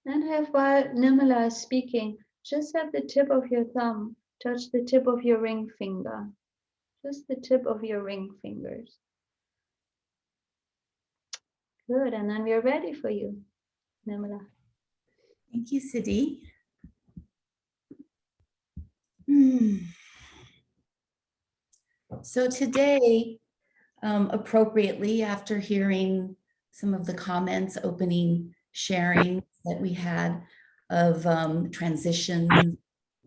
And have while Nirmala is speaking, just have the tip of your thumb touch the tip of your ring finger. Just the tip of your ring fingers. Good, and then we're ready for you, Nirmala. Thank you, Siddhi. So today, appropriately, after hearing some of the comments, opening sharing that we had of transitions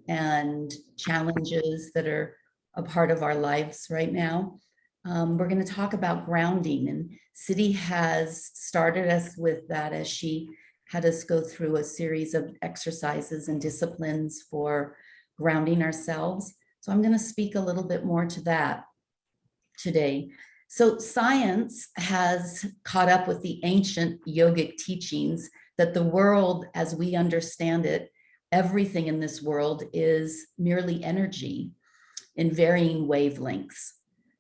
and challenges that are a part of our lives right now, we're going to talk about grounding. And Siddhi has started us with that as she had us go through a series of exercises and disciplines for grounding ourselves. So I'm going to speak a little bit more to that today. So science has caught up with the ancient yogic teachings that the world, as we understand it, everything in this world is merely energy in varying wavelengths.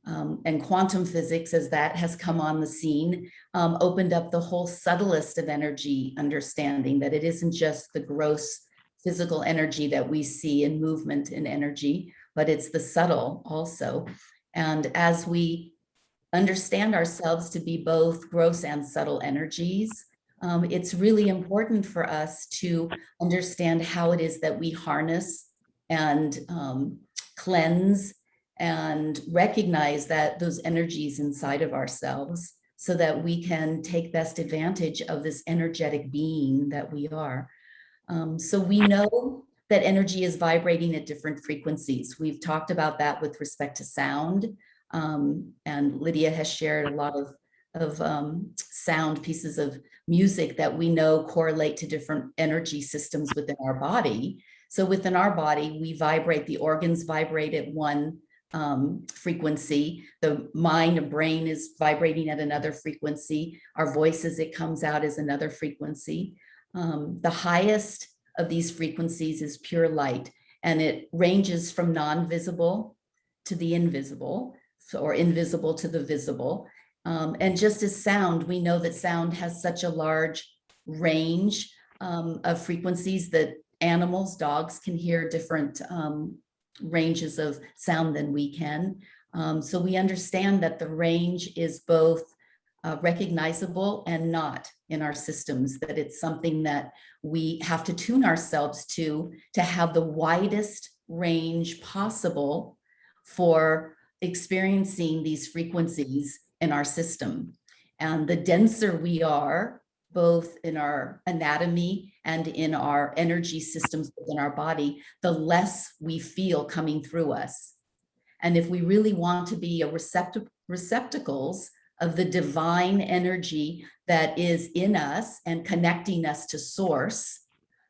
And quantum physics, as that has come on the scene, opened up the whole subtlest of energy understanding, that it isn't just the gross physical energy that we see in movement and energy, but it's the subtle also. And as we understand ourselves to be both gross and subtle energies, it's really important for us to understand how it is that we harness and cleanse and recognize that those energies inside of ourselves, so that we can take best advantage of this energetic being that we are. So we know that energy is vibrating at different frequencies. We've talked about that with respect to sound. And Lydia has shared a lot of sound pieces of music that we know correlate to different energy systems within our body. So within our body, we vibrate, the organs vibrate at one frequency. The mind and brain is vibrating at another frequency. Our voice as it comes out is another frequency. The highest of these frequencies is pure light, and it ranges from non-visible to the invisible, or invisible to the visible. And just as sound, we know that sound has such a large range of frequencies that animals, dogs can hear different ranges of sound than we can. So we understand that the range is both recognizable and not in our systems, that it's something that we have to tune ourselves to have the widest range possible for experiencing these frequencies in our system. And the denser we are, both in our anatomy and in our energy systems within our body, the less we feel coming through us. And if we really want to be a receptacles of the divine energy that is in us and connecting us to source,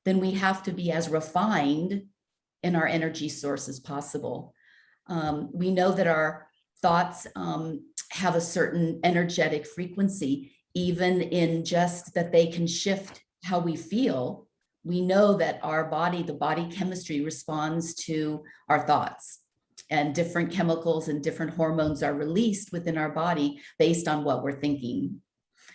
then we have to be as refined in our energy source as possible. We know that our thoughts have a certain energetic frequency, even in just that they can shift how we feel. We know that our body, the body chemistry, responds to our thoughts, and different chemicals and different hormones are released within our body based on what we're thinking.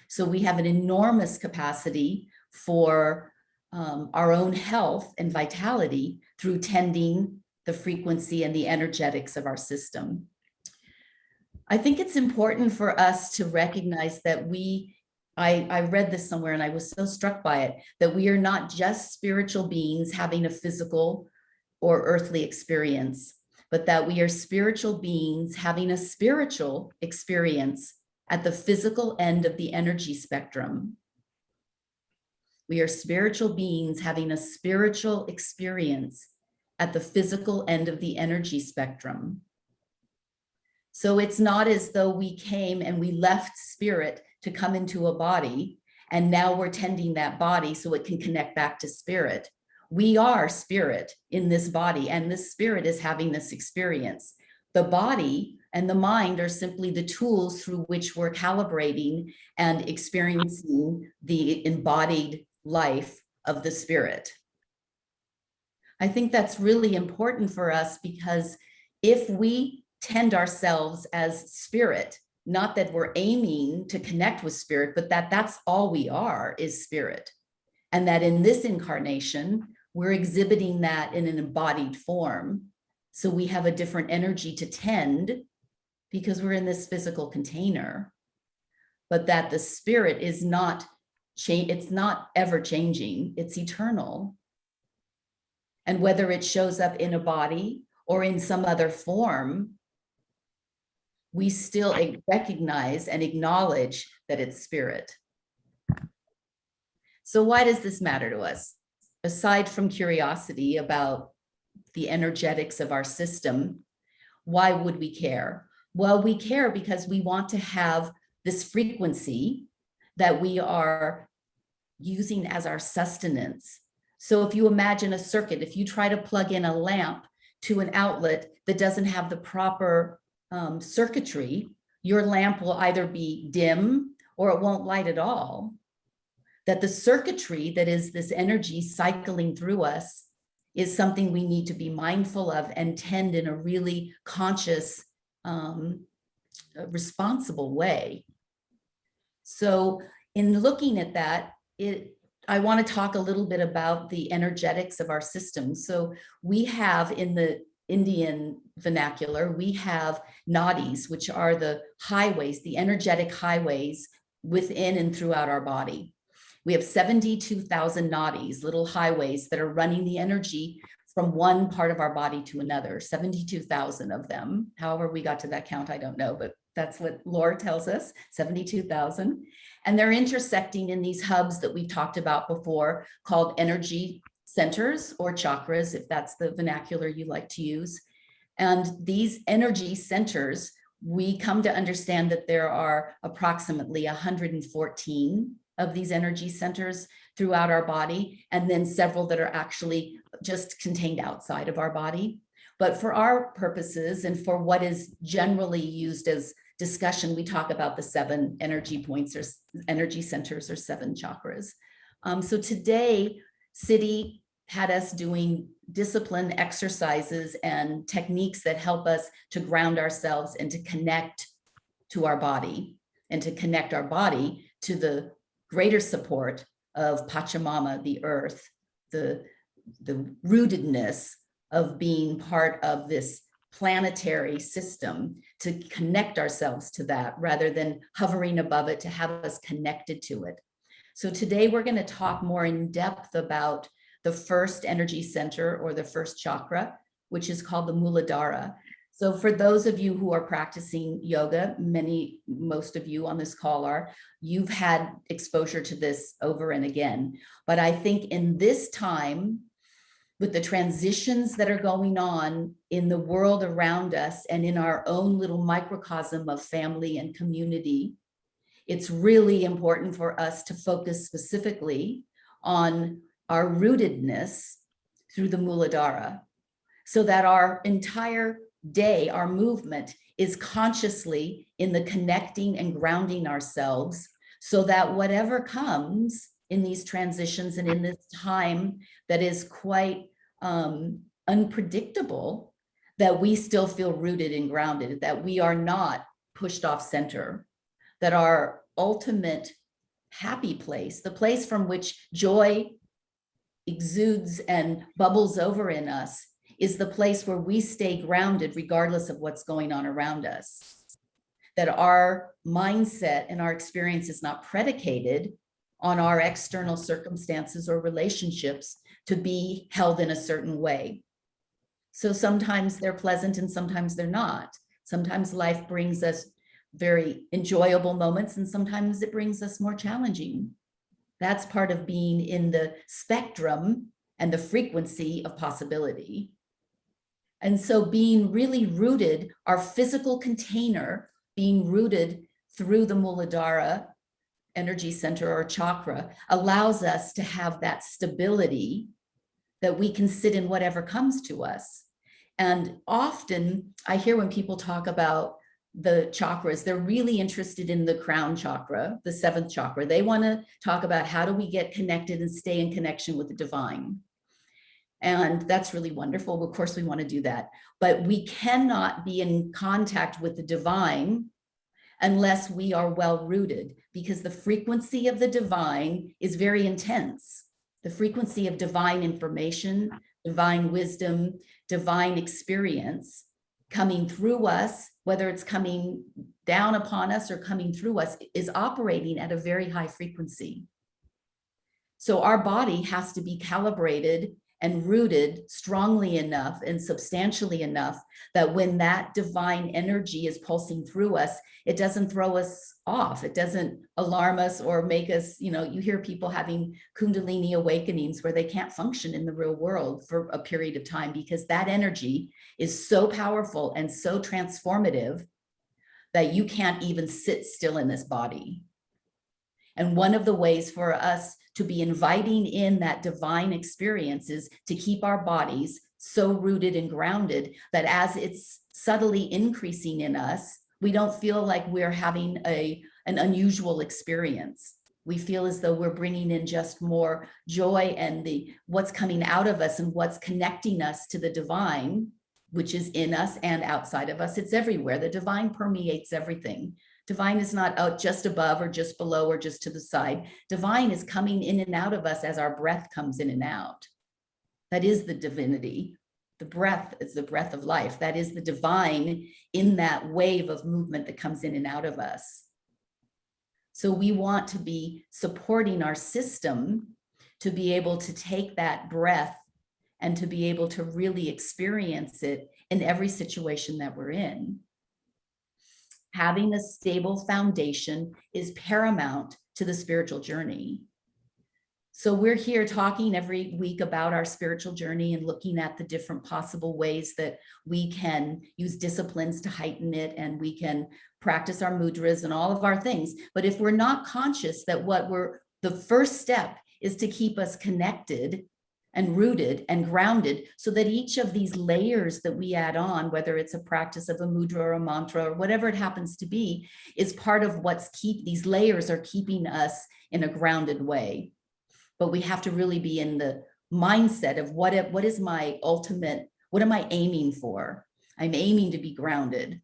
So we have an enormous capacity for our own health and vitality through tending the frequency and the energetics of our system. I think it's important for us to recognize that I read this somewhere and I was so struck by it, that we are not just spiritual beings having a physical or earthly experience, but that we are spiritual beings having a spiritual experience at the physical end of the energy spectrum. We are spiritual beings having a spiritual experience at the physical end of the energy spectrum. So it's not as though we came and we left spirit to come into a body, and now we're tending that body so it can connect back to spirit. We are spirit in this body, and this spirit is having this experience. The body and the mind are simply the tools through which we're calibrating and experiencing the embodied life of the spirit. I think that's really important for us, because if we tend ourselves as spirit, not that we're aiming to connect with spirit, but that's all we are, is spirit. And that in this incarnation, we're exhibiting that in an embodied form. So we have a different energy to tend because we're in this physical container, but that the spirit is not it's not ever changing, it's eternal. And whether it shows up in a body or in some other form, we still recognize and acknowledge that it's spirit. So why does this matter to us? Aside from curiosity about the energetics of our system, why would we care? Well, we care because we want to have this frequency that we are using as our sustenance. So if you imagine a circuit, if you try to plug in a lamp to an outlet that doesn't have the proper circuitry, your lamp will either be dim or it won't light at all. That the circuitry that is this energy cycling through us is something we need to be mindful of and tend in a really conscious, responsible way. So in looking at that, I want to talk a little bit about the energetics of our system. So we have, in the Indian vernacular, we have nadis, which are the highways, the energetic highways within and throughout our body. We have 72,000 nadis, little highways that are running the energy from one part of our body to another, 72,000 of them. However we got to that count, I don't know, but that's what lore tells us, 72,000. And they're intersecting in these hubs that we've talked about before called energy centers or chakras, if that's the vernacular you like to use. And these energy centers, we come to understand that there are approximately 114 of these energy centers throughout our body, and then several that are actually just contained outside of our body. But for our purposes and for what is generally used as discussion, we talk about the 7 energy points or energy centers or 7 chakras. So today, City had us doing discipline exercises and techniques that help us to ground ourselves and to connect to our body and to connect our body to the greater support of Pachamama, the earth, the rootedness of being part of this planetary system, to connect ourselves to that rather than hovering above it, to have us connected to it. So today we're going to talk more in depth about the first energy center or the first chakra, which is called the Moulidara. So for those of you who are practicing yoga, most of you on this call are, you've had exposure to this over and again. But I think in this time, with the transitions that are going on in the world around us and in our own little microcosm of family and community, it's really important for us to focus specifically on our rootedness through the Moulidara, so that our entire day, our movement is consciously in the connecting and grounding ourselves, so that whatever comes in these transitions and in this time that is quite unpredictable, that we still feel rooted and grounded, that we are not pushed off center, that our ultimate happy place, the place from which joy exudes and bubbles over in us, is the place where we stay grounded regardless of what's going on around us. That our mindset and our experience is not predicated on our external circumstances or relationships to be held in a certain way. So sometimes they're pleasant and sometimes they're not. Sometimes life brings us very enjoyable moments and sometimes it brings us more challenging. That's part of being in the spectrum and the frequency of possibility. And so being really rooted, our physical container being rooted through the Moulidara energy center or chakra allows us to have that stability that we can sit in whatever comes to us. And often I hear when people talk about the chakras, they're really interested in the crown chakra, the 7th chakra. They want to talk about how do we get connected and stay in connection with the divine. And that's really wonderful. Of course, we want to do that. But we cannot be in contact with the divine unless we are well rooted, because the frequency of the divine is very intense. the frequency of divine information, divine wisdom, divine experience coming through us, whether it's coming down upon us or coming through us, is operating at a very high frequency. So our body has to be calibrated and rooted strongly enough and substantially enough that when that divine energy is pulsing through us, it doesn't throw us off. It doesn't alarm us or make us, you hear people having Kundalini awakenings where they can't function in the real world for a period of time because that energy is so powerful and so transformative that you can't even sit still in this body. And one of the ways for us to be inviting in that divine experience is to keep our bodies so rooted and grounded that as it's subtly increasing in us, we don't feel like we're having an unusual experience. We feel as though we're bringing in just more joy and what's coming out of us and what's connecting us to the divine, which is in us and outside of us. It's everywhere. The divine permeates everything. Divine is not out just above or just below or just to the side. Divine is coming in and out of us as our breath comes in and out. That is the divinity. The breath is the breath of life. That is the divine in that wave of movement that comes in and out of us. So we want to be supporting our system to be able to take that breath and to be able to really experience it in every situation that we're in. Having a stable foundation is paramount to the spiritual journey. So we're here talking every week about our spiritual journey and looking at the different possible ways that we can use disciplines to heighten it, and we can practice our mudras and all of our things. But if we're not conscious that the first step is to keep us connected and rooted and grounded, so that each of these layers that we add on, whether it's a practice of a mudra or a mantra or whatever it happens to be, is part of these layers are keeping us in a grounded way. But we have to really be in the mindset of what is my ultimate, what am I aiming for? I'm aiming to be grounded.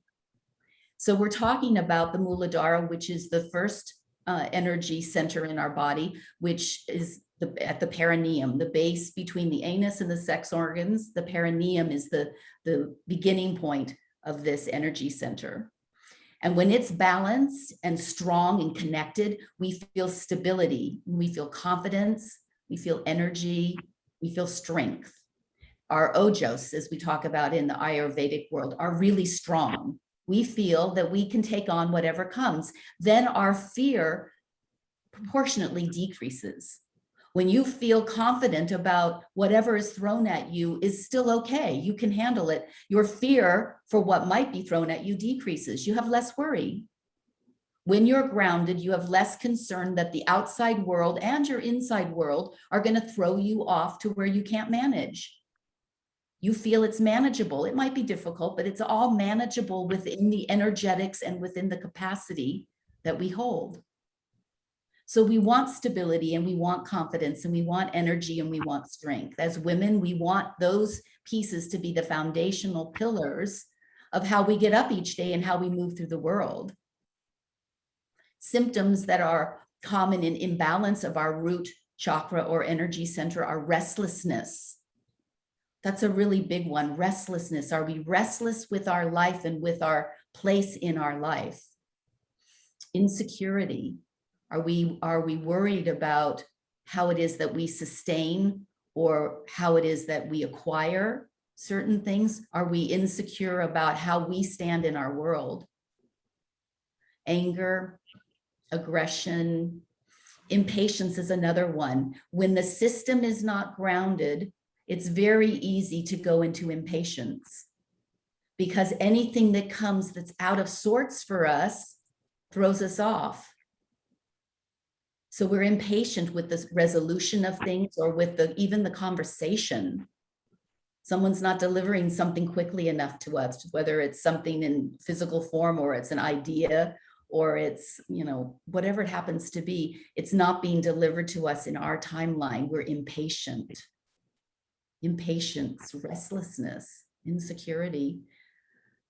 So we're talking about the Moulidara, which is the first energy center in our body, which is at the perineum, the base between the anus and the sex organs. The perineum is the beginning point of this energy center. And when it's balanced and strong and connected, we feel stability, we feel confidence, we feel energy, we feel strength. Our ojos, as we talk about in the Ayurvedic world, are really strong. We feel that we can take on whatever comes. Then our fear proportionately decreases. When you feel confident about whatever is thrown at you is still okay, you can handle it. Your fear for what might be thrown at you decreases. You have less worry. When you're grounded, you have less concern that the outside world and your inside world are going to throw you off to where you can't manage. You feel it's manageable. It might be difficult, but it's all manageable within the energetics and within the capacity that we hold. So we want stability and we want confidence and we want energy and we want strength. As women, we want those pieces to be the foundational pillars of how we get up each day and how we move through the world. Symptoms that are common in imbalance of our root chakra or energy center are restlessness. That's a really big one, restlessness. Are we restless with our life and with our place in our life? Insecurity. Are we worried about how it is that we sustain or how it is that we acquire certain things? Are we insecure about how we stand in our world? Anger, aggression, impatience is another one. When the system is not grounded, it's very easy to go into impatience because anything that comes that's out of sorts for us throws us off. So we're impatient with the resolution of things or with even the conversation. Someone's not delivering something quickly enough to us, whether it's something in physical form or it's an idea or it's, whatever it happens to be, it's not being delivered to us in our timeline. We're impatient. Impatience, restlessness, insecurity,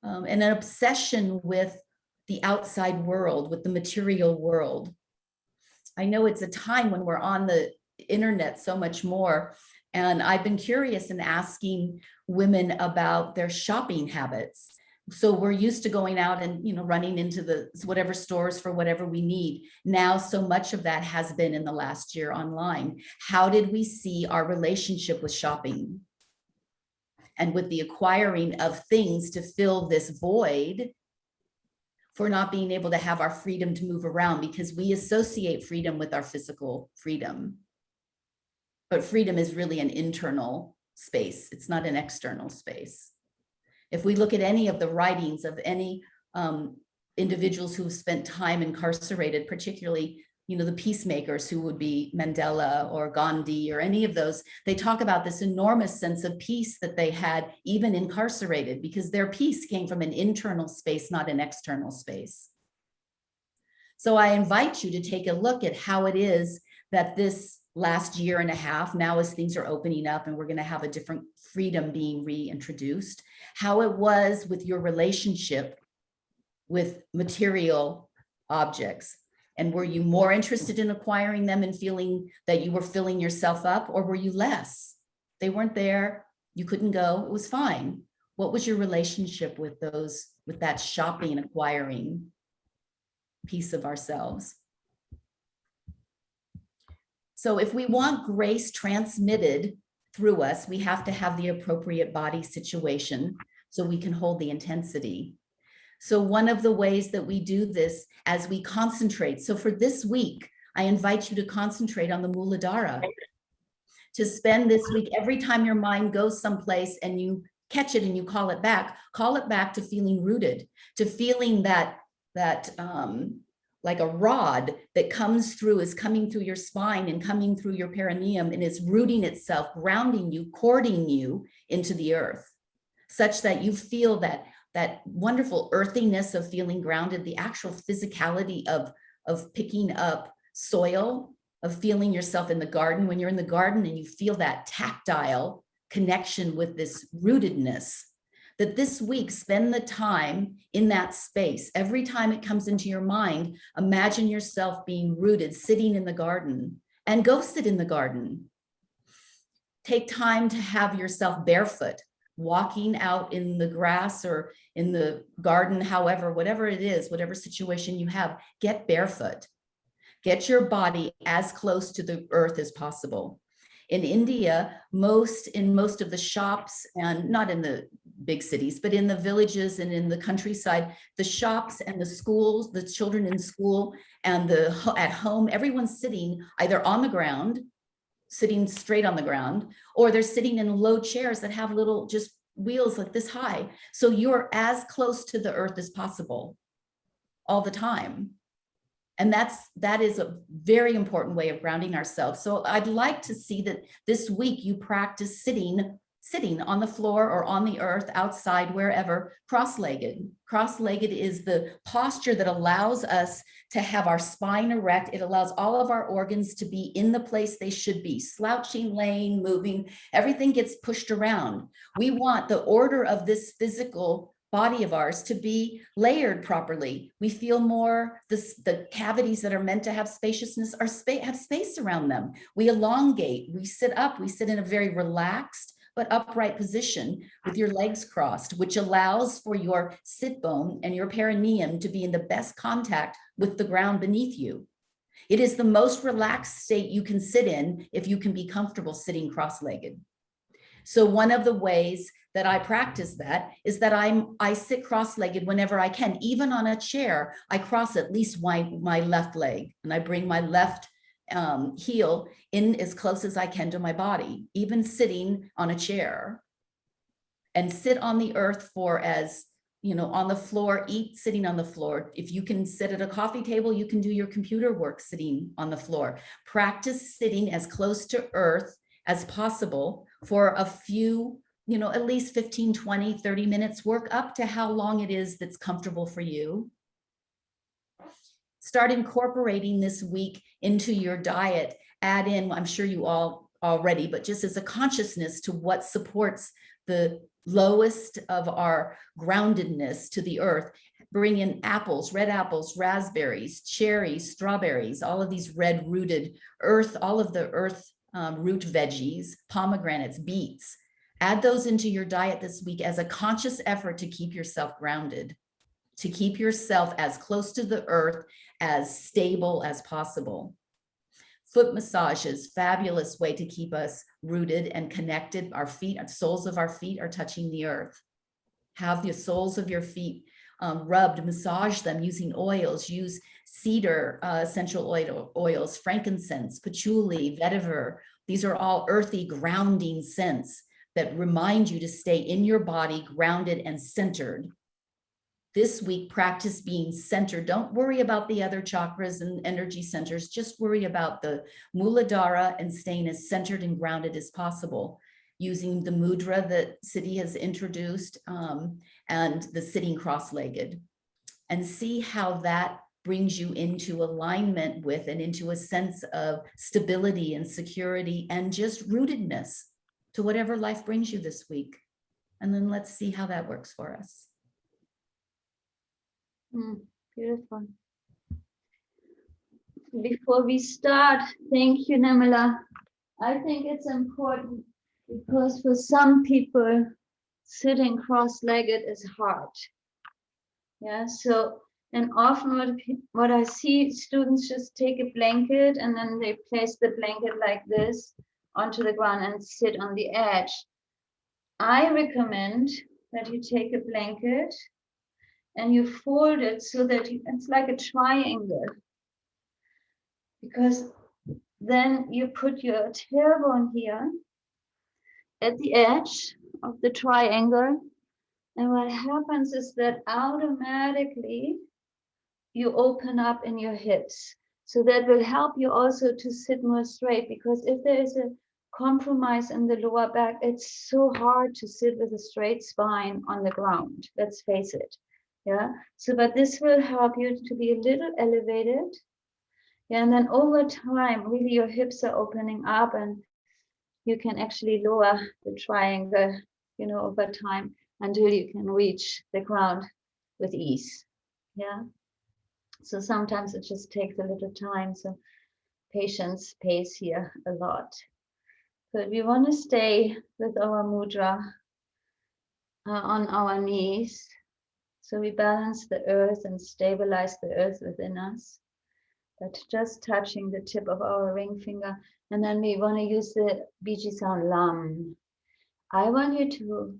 and an obsession with the outside world, with the material world. I know it's a time when we're internet so much more. And I've been curious in asking women about their shopping habits. So we're used to going out and, running into the whatever stores for whatever we need. Now, so much of that has been in the last year online. How did we see our relationship with shopping and with the acquiring of things to fill this void for not being able to have our freedom to move around, because we associate freedom with our physical freedom. But freedom is really an internal space. It's not an external space. If we look at any of the writings of any individuals who've spent time incarcerated, particularly, the peacemakers who would be Mandela or Gandhi or any of those, they talk about this enormous sense of peace that they had even incarcerated, because their peace came from an internal space, not an external space. So I invite you to take a look at how it is that this last year and a half, now as things are opening up and we're going to have a different freedom being reintroduced, how it was with your relationship with material objects. And were you more interested in acquiring them and feeling that you were filling yourself up, or were you less? They weren't there. You couldn't go. It was fine. What was your relationship with that shopping and acquiring piece of ourselves? So if we want grace transmitted through us, we have to have the appropriate body situation so we can hold the intensity. So one of the ways that we do this as we concentrate. So for this week, I invite you to concentrate on the Moulidara, to spend this week, every time your mind goes someplace and you catch it and you call it back to feeling rooted, to feeling that like a rod that is coming through your spine and coming through your perineum, and it's rooting itself, grounding you, cording you into the earth, such that you feel that wonderful earthiness of feeling grounded, the actual physicality of picking up soil, of feeling yourself in the garden. When you're in the garden and you feel that tactile connection with this rootedness, that this week, spend the time in that space. Every time it comes into your mind, imagine yourself being rooted, sitting in the garden, and go sit in the garden. Take time to have yourself barefoot, walking out in the grass or in the garden, whatever it is, whatever situation you have, get barefoot. Get your body as close to the earth as possible. In India, in most of the shops, and not in the big cities, but in the villages and in the countryside, the shops and the schools, the children in school and at home, everyone's sitting either on the ground, sitting straight on the ground, or they're sitting in low chairs that have little just wheels like this high. So you're as close to the earth as possible all the time. And that is a very important way of grounding ourselves. So I'd like to see that this week you practice sitting on the floor or on the earth, outside, wherever, cross-legged. Cross-legged is the posture that allows us to have our spine erect. It allows all of our organs to be in the place they should be, slouching, laying, moving. Everything gets pushed around. We want the order of this physical body of ours to be layered properly. We feel more, the cavities that are meant to have spaciousness have space around them. We elongate, we sit up, we sit in a very relaxed but upright position with your legs crossed, which allows for your sit bone and your perineum to be in the best contact with the ground beneath you. It is the most relaxed state you can sit in if you can be comfortable sitting cross-legged. So one of the ways that I practice that is that I sit cross-legged whenever I can. Even on a chair, I cross at least my left leg, and I bring my left heel in as close as I can to my body, even sitting on a chair. And sit on the earth for on the floor, eat sitting on the floor. If you can sit at a coffee table, you can do your computer work sitting on the floor. Practice sitting as close to earth as possible for a few, at least 15, 20, 30 minutes. Work up to how long it is that's comfortable for you. Start incorporating this week into your diet. Add in, I'm sure you all already, but just as a consciousness to what supports the lowest of our groundedness to the earth. bring in apples, red apples, raspberries, cherries, strawberries, all of these red rooted earth, all of the earth root veggies, pomegranates, beets. Add those into your diet this week as a conscious effort to keep yourself grounded, to keep yourself as close to the earth, as stable as possible. Foot massages, fabulous way to keep us rooted and connected. Our feet, the soles of our feet are touching the earth. Have the soles of your feet rubbed, massage them using oils. Use cedar essential oils, frankincense, patchouli, vetiver. These are all earthy, grounding scents that remind you to stay in your body, grounded and centered. This week, practice being centered. Don't worry about the other chakras and energy centers. Just worry about the Moulidara and staying as centered and grounded as possible, using the mudra that Siddhi has introduced and the sitting cross-legged, and see how that brings you into alignment with and into a sense of stability and security and just rootedness to whatever life brings you this week. And then let's see how that works for us. Beautiful. Before we start, thank you, Namala. I think it's important because for some people, sitting cross-legged is hard. Yeah, so, and often what I see, students just take a blanket and then they place the blanket like this onto the ground and sit on the edge. I recommend that you take a blanket and you fold it so that it's like a triangle, because then you put your tailbone here at the edge of the triangle, and what happens is that automatically you open up in your hips. So that will help you also to sit more straight, because if there is a compromise in the lower back, it's so hard to sit with a straight spine on the ground. Let's face it. Yeah, so but this will help you to be a little elevated. Yeah, and then over time, really your hips are opening up and you can actually lower the triangle, you know, over time until you can reach the ground with ease. Yeah. So sometimes it just takes a little time. So patience pays here a lot. But we want to stay with our mudra on our knees. So we balance the earth and stabilize the earth within us. But just touching the tip of our ring finger. And then we want to use the Biji sound lam. I want you to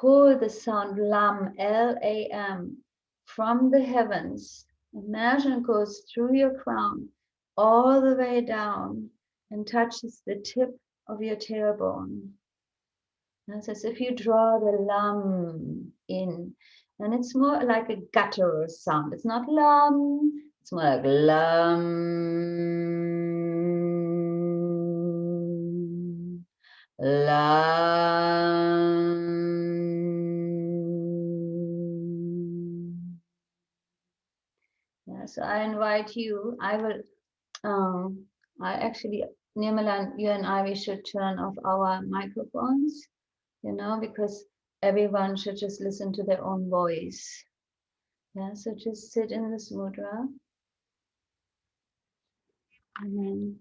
pull the sound lam, L-A-M, from the heavens. Imagine it goes through your crown all the way down and touches the tip of your tailbone. That's as if you draw the lam in. And it's more like a guttural sound. It's not lam, it's more like lam, lam. Yeah, so I invite you, I actually, Nirmala, you and I, we should turn off our microphones, you know, because everyone should just listen to their own voice. Yeah, so just sit in this mudra. And then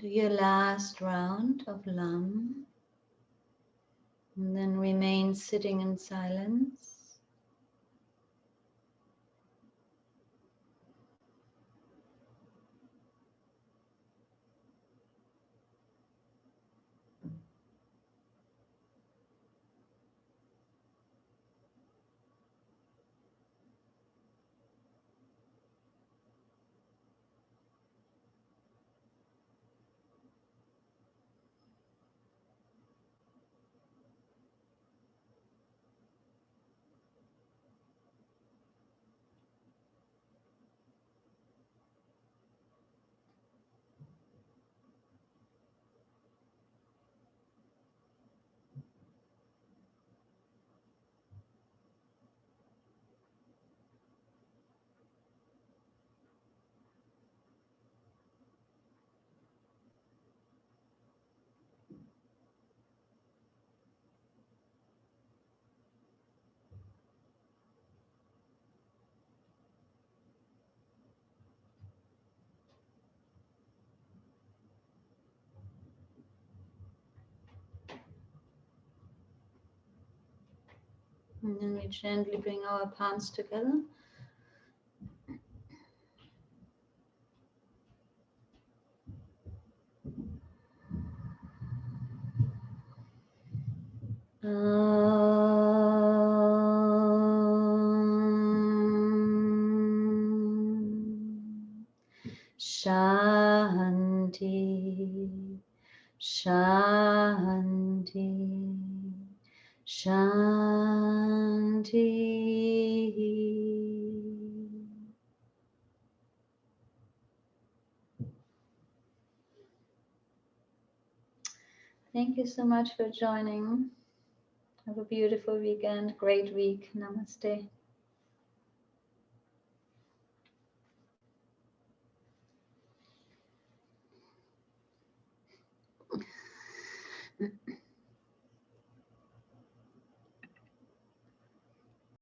Do your last round of Lam. And then remain sitting in silence. And then we gently bring our palms together. Shanti, Shanti, Shanti. Thank you so much for joining. Have a beautiful weekend, great week. Namaste.